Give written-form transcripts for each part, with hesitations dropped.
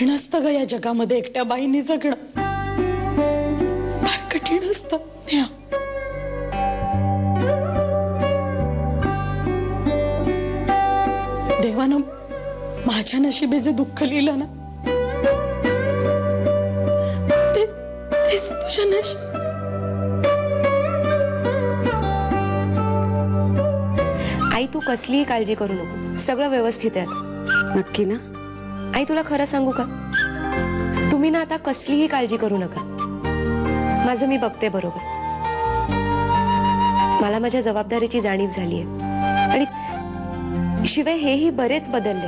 कठीण असतं ग या जगामध्ये एकट्या बाईंनी जगणं, फार कठीण असतं नेहा. देवानं माझ्या नशिबी जे दुःख लिहिलं ना, तेच तुझ्या नशीब. आई तू कसलीही काळजी करू नको, सगळं व्यवस्थित आहे. नक्की ना? आई तुला खरं सांगू का, तुम्ही ना आता कसलीही काळजी करू नका. माझं मी बघते बरोबर. मला माझ्या जबाबदारीची जाणीव झालीये आणि शिवाय हेही बरेच बदलले,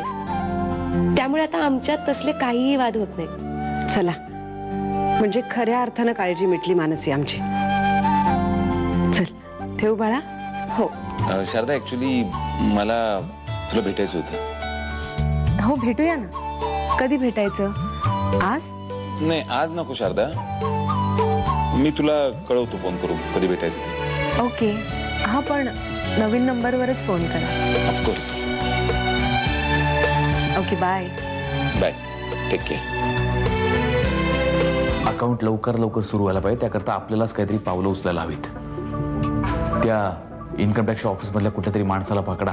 त्यामुळे आता आमच्यात तसले काहीही वाद होत नाही. चला, म्हणजे खऱ्या अर्थानं काळजी मिटली मानसी आमची. चल ठेवू बाळा. हो शारदा, ऍक्च्युली मला तुला भेटायचं होतं. हो भेटूया ना. कधी भेटायचं? आज? नाही आज नको शारदा, मी तुला कळवतो फोन करून कधी भेटायचं ते. ओके. हा पण नवीन नंबरवरच फोन करा. Of course. Okay bye. Bye, take care. Account लवकर सुरू व्हायला पाहिजे, त्याकरता आपल्यालाच काहीतरी पावलं उचलायला हवीत. त्या इन्कम टॅक्स ऑफिस मधल्या कुठल्या तरी माणसाला पकडा,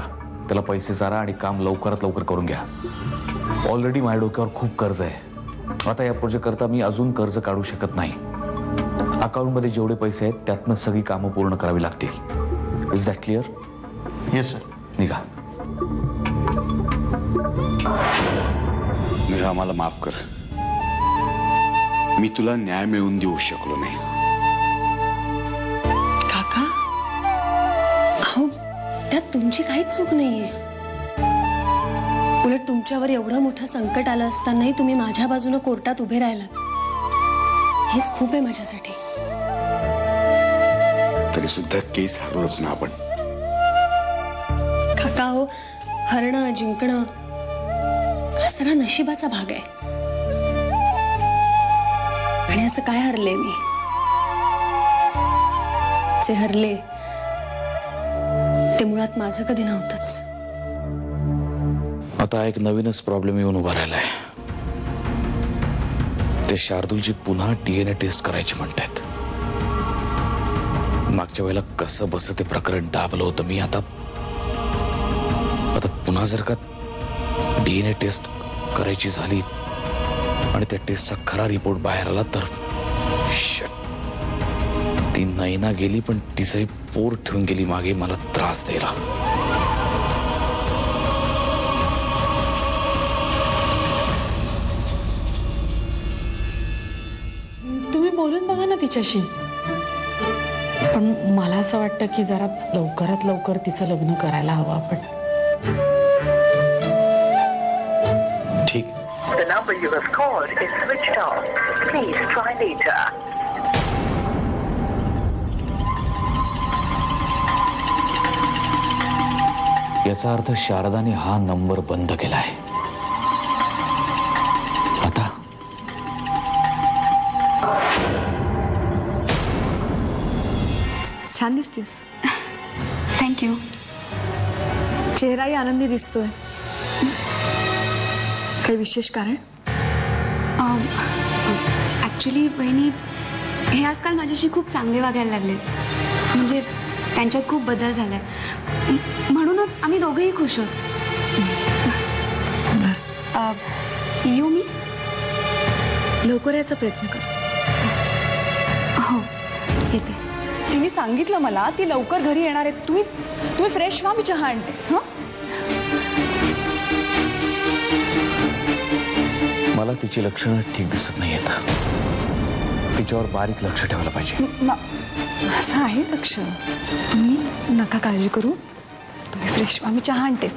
त्याला पैसे सारा आणि काम लवकरात लवकर करून घ्या. ऑलरेडी माझ्या डोक्यावर खूप कर्ज आहे. आता या प्रोजेक्ट करता मी अजून कर्ज काढू शकत नाही. अकाउंट मध्ये जेवढे पैसे आहेत त्यातनं सगळी कामं पूर्ण करावी लागतील. Is that clear? Yes sir. निघा. नेहा, मला माफ कर, मी तुला न्याय मिळवून देऊ शकलो नाही. काका, अहो त्यात तुमची काहीच चूक नाहीये. उलट तुमच्यावर एवढं मोठं संकट आलं असतानाही तुम्ही माझ्या बाजूने कोर्टात उभे राहिलात, हेच खूप आहे माझ्यासाठी. तरी सुद्धा केस हरलोच ना आपण. काका हो, हरणं जिंकणं हा सगळा नशिबाचा भाग आहे. आणि असं काय हरले मी? जे हरले ते मुळात माझं कधी नव्हतंच. आता एक नवीनच प्रॉब्लेम येऊन उभा राहिलाय. ते शार्दूलची पुन्हा DNA टेस्ट करायची म्हणतात. मागच्या वेळेला कसं बस ते प्रकरण दाबलं होतं मी. आता पुन्हा जर का DNA टेस्ट करायची झाली आणि त्या टेस्टचा खरा रिपोर्ट बाहेर आला तर ती नैना गेली, पण तिचंही पोर ठेवून गेली मागे मला त्रास द्यायला. तुम्ही बोलून बघा ना तिच्याशी. पण मला असं वाटतं की जरा लवकरात लवकर तिचं लग्न करायला हवं आपण. ठीक. The number you have called is switched off. Please try later. याचा अर्थ शारदाने हा नंबर बंद केलाय. आता छान दिसतेस. थँक्यू. चेहराही आनंदी दिसतोय. काही विशेष कारण? ॲक्च्युली बहिणी, हे आजकाल माझ्याशी खूप चांगले वागायला लागले. म्हणजे त्यांच्यात खूप बदल झालाय, म्हणूनच आम्ही दोघेही खुश आहोत. येऊ मी? लवकर यायचा प्रयत्न कर. हो येते. तिने सांगितलं मला ती लवकर घरी येणार आहे. तुम्ही फ्रेश व्हा, मी चहा आणते. हं? मला तिची लक्षणं ठीक दिसत नाही आहेत. तिच्यावर बारीक लक्ष ठेवायला पाहिजे. असं आहे लक्ष. तुम्ही नका काळजी करू. तुम्ही फ्रेश व्हा, मी चहा आणते.